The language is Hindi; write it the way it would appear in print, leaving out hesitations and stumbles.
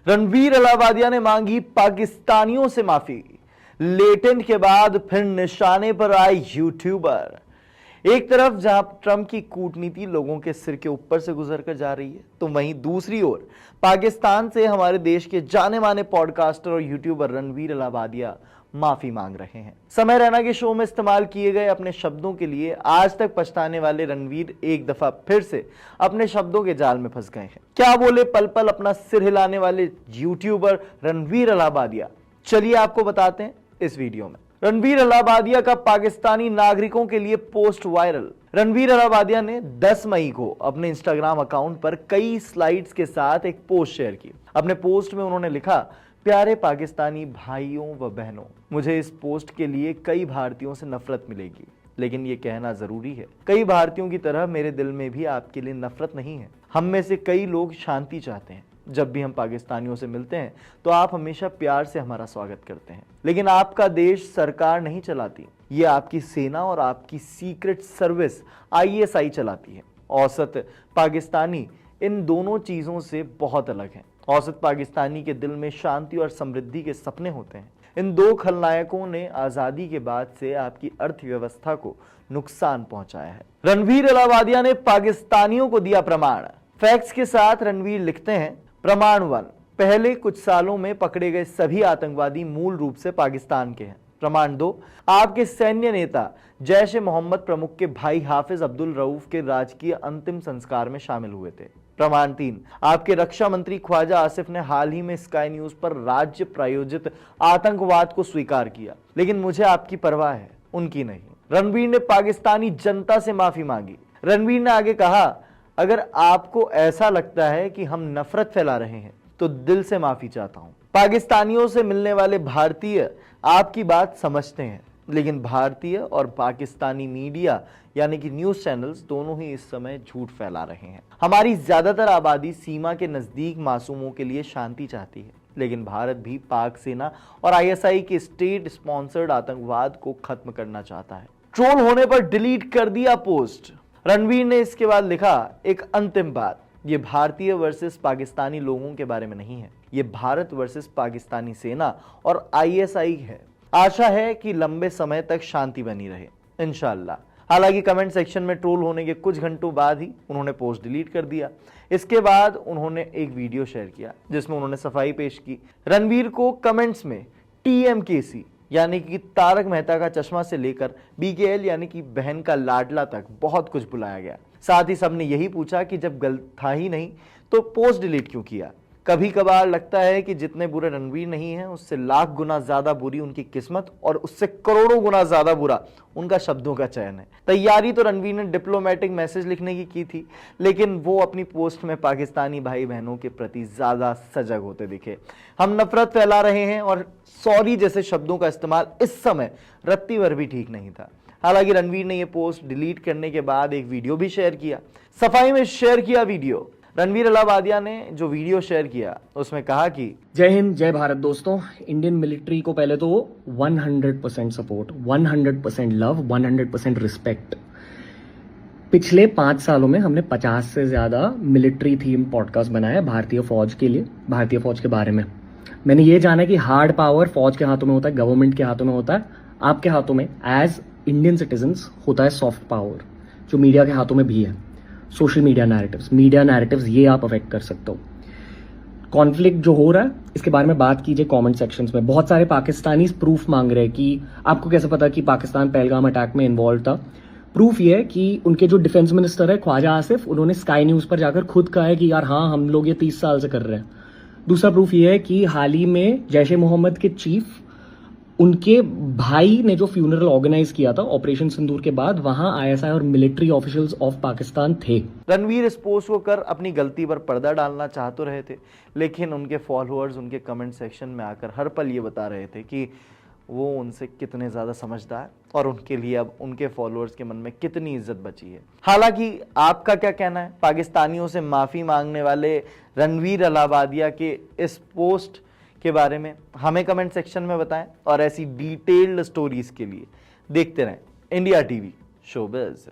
रणवीर अलाहाबादिया ने मांगी पाकिस्तानियों से माफी। लेटेंट के बाद फिर निशाने पर आए यूट्यूबर। एक तरफ जहां ट्रंप की कूटनीति लोगों के सिर के ऊपर से गुजरकर जा रही है, तो वहीं दूसरी ओर पाकिस्तान से हमारे देश के जाने माने पॉडकास्टर और यूट्यूबर रणवीर अलाहाबादिया माफी मांग रहे हैं। समय रैना के शो में इस्तेमाल किए गए अपने शब्दों के लिए आज तक पछताने वाले रणवीर एक दफा फिर से अपने शब्दों के जाल में फंस गए हैं। क्या बोले पल पल अपना सिर हिलाने वाले यूट्यूबर रणवीर अलाहाबादिया, चलिए आपको बताते हैं इस वीडियो में। रणवीर अलाहाबादिया का पाकिस्तानी नागरिकों के लिए पोस्ट वायरल। रणवीर अलाहाबादिया ने 10 मई को अपने इंस्टाग्राम अकाउंट पर कई स्लाइड्स के साथ एक पोस्ट शेयर की। अपने पोस्ट में उन्होंने लिखा, प्यारे पाकिस्तानी भाइयों व बहनों, मुझे इस पोस्ट के लिए कई भारतीयों से नफरत मिलेगी, लेकिन ये कहना जरूरी है, कई भारतीयों की तरह मेरे दिल में भी आपके लिए नफरत नहीं है। हम में से कई लोग शांति चाहते हैं। जब भी हम पाकिस्तानियों से मिलते हैं तो आप हमेशा प्यार से हमारा स्वागत करते हैं, लेकिन आपका देश सरकार नहीं चलाती, ये आपकी सेना और आपकी सीक्रेट सर्विस ISI चलाती है। औसत पाकिस्तानी इन दोनों चीजों से बहुत अलग हैं। औसत पाकिस्तानी के दिल में शांति और समृद्धि के सपने होते हैं। इन दो खलनायकों ने आजादी के बाद से आपकी अर्थव्यवस्था को नुकसान पहुंचाया है। रणवीर अलाहाबादिया ने पाकिस्तानियों को दिया प्रमाण। फैक्ट्स के साथ रणवीर लिखते हैं, प्रमाण 1, पहले कुछ सालों में पकड़े गए सभी आतंकवादी मूल रूप से पाकिस्तान के हैं। प्रमाण 2, आपके सैन्य नेता जैश ए मोहम्मद प्रमुख के भाई हाफिज अब्दुल रऊफ के राजकीय अंतिम संस्कार में शामिल हुए थे। प्रमाण 3, आपके रक्षा मंत्री ख्वाजा आसिफ ने हाल ही में स्काई न्यूज पर राज्य प्रायोजित आतंकवाद को स्वीकार किया, लेकिन मुझे आपकी परवाह है, उनकी नहीं। रणवीर ने पाकिस्तानी जनता से माफी मांगी। रणवीर ने आगे कहा, अगर आपको ऐसा लगता है कि हम नफरत फैला रहे हैं तो दिल से माफी चाहता हूं। पाकिस्तानियों से मिलने वाले भारतीय आपकी बात समझते हैं, लेकिन भारतीय और पाकिस्तानी मीडिया यानी कि न्यूज चैनल्स दोनों ही इस समय झूठ फैला रहे हैं। हमारी ज्यादातर आबादी सीमा के नजदीक मासूमों के लिए शांति चाहती है, लेकिन भारत भी पाक सेना और ISI के स्टेट स्पॉन्सर्ड आतंकवाद को खत्म करना चाहता है। ट्रोल होने पर डिलीट कर दिया पोस्ट। रणवीर ने इसके बाद लिखा, एक अंतिम बात, ये भारतीय वर्सेस पाकिस्तानी लोगों के बारे में नहीं है, ये भारत वर्सेस पाकिस्तानी सेना और ISI है। आशा है कि लंबे समय तक शांति बनी रहे, इंशाअल्लाह। हालांकि कमेंट सेक्शन में ट्रोल होने के कुछ घंटों बाद ही उन्होंने पोस्ट डिलीट कर दिया। इसके बाद उन्होंने एक वीडियो शेयर किया जिसमें उन्होंने सफाई पेश की। रणवीर को कमेंट्स में TMKC यानी कि तारक मेहता का चश्मा से लेकर BKL यानी कि बहन का लाडला तक बहुत कुछ बुलाया गया। साथ ही सबने यही पूछा कि जब गलत था ही नहीं तो पोस्ट डिलीट क्यों किया। कभी कभार लगता है कि जितने बुरे रणवीर नहीं हैं, उससे लाख गुना ज्यादा बुरी उनकी किस्मत और उससे करोड़ों गुना ज्यादा बुरा उनका शब्दों का चयन है। तैयारी तो रणवीर ने डिप्लोमेटिक मैसेज लिखने की थी, लेकिन वो अपनी पोस्ट में पाकिस्तानी भाई बहनों के प्रति ज्यादा सजग होते दिखे। हम नफरत फैला रहे हैं और सॉरी जैसे शब्दों का इस्तेमाल इस समय रत्ती भर भी ठीक नहीं था। हालांकि रणवीर ने यह पोस्ट डिलीट करने के बाद एक वीडियो भी शेयर किया। सफाई में शेयर किया वीडियो। रणवीर अलाहाबादिया ने जो वीडियो शेयर किया उसमें कहा कि जय हिंद जय भारत दोस्तों। इंडियन मिलिट्री को पहले तो 100% सपोर्ट, 100% लव, 100% रिस्पेक्ट। पिछले 5 सालों में हमने 50 से ज्यादा मिलिट्री थीम पॉडकास्ट बनाया भारतीय फौज के लिए, भारतीय फौज के बारे में। मैंने ये जाना कि हार्ड पावर फौज के हाथों में होता है, गवर्नमेंट के हाथों में होता है, आपके हाथों में एज इंडियन सिटीजन्स होता है सॉफ्ट पावर, जो मीडिया के हाथों में भी है। सोशल मीडिया नैरेटिव्स ये आप अफेक्ट कर सकते हो। कॉन्फ्लिक्ट जो हो रहा है इसके बारे में बात कीजिए कमेंट सेक्शंस में। बहुत सारे पाकिस्तानी प्रूफ मांग रहे हैं कि आपको कैसे पता कि पाकिस्तान पहलगाम अटैक में इन्वॉल्व था। प्रूफ ये है कि उनके जो डिफेंस मिनिस्टर है ख्वाजा आसिफ, उन्होंने स्काई न्यूज पर जाकर खुद कहा है कि यार हाँ, हम लोग ये 30 साल से कर रहे हैं। दूसरा प्रूफ ये है कि हाल ही में जैश ए मोहम्मद के चीफ, उनके भाई ने जो फ्यूनरल ऑर्गेनाइज किया था ऑपरेशन सिंदूर के बाद, वहां ISI और मिलिट्री ऑफिशियल्स ऑफ पाकिस्तान थे। रणवीर इस पोस्ट को कर अपनी गलती पर पर्दा डालना चाह तो रहे थे, लेकिन उनके फॉलोअर्स उनके कमेंट सेक्शन में आकर हर पल ये बता रहे थे कि वो उनसे कितने ज्यादा समझदार और उनके लिए अब उनके फॉलोअर्स के मन में कितनी इज्जत बची है। हालांकि आपका क्या कहना है पाकिस्तानियों से माफी मांगने वाले रणवीर अलाहाबादिया के इस पोस्ट के बारे में? हमें कमेंट सेक्शन में बताएं और ऐसी डिटेल्ड स्टोरीज के लिए देखते रहें इंडिया TV शोबिज़।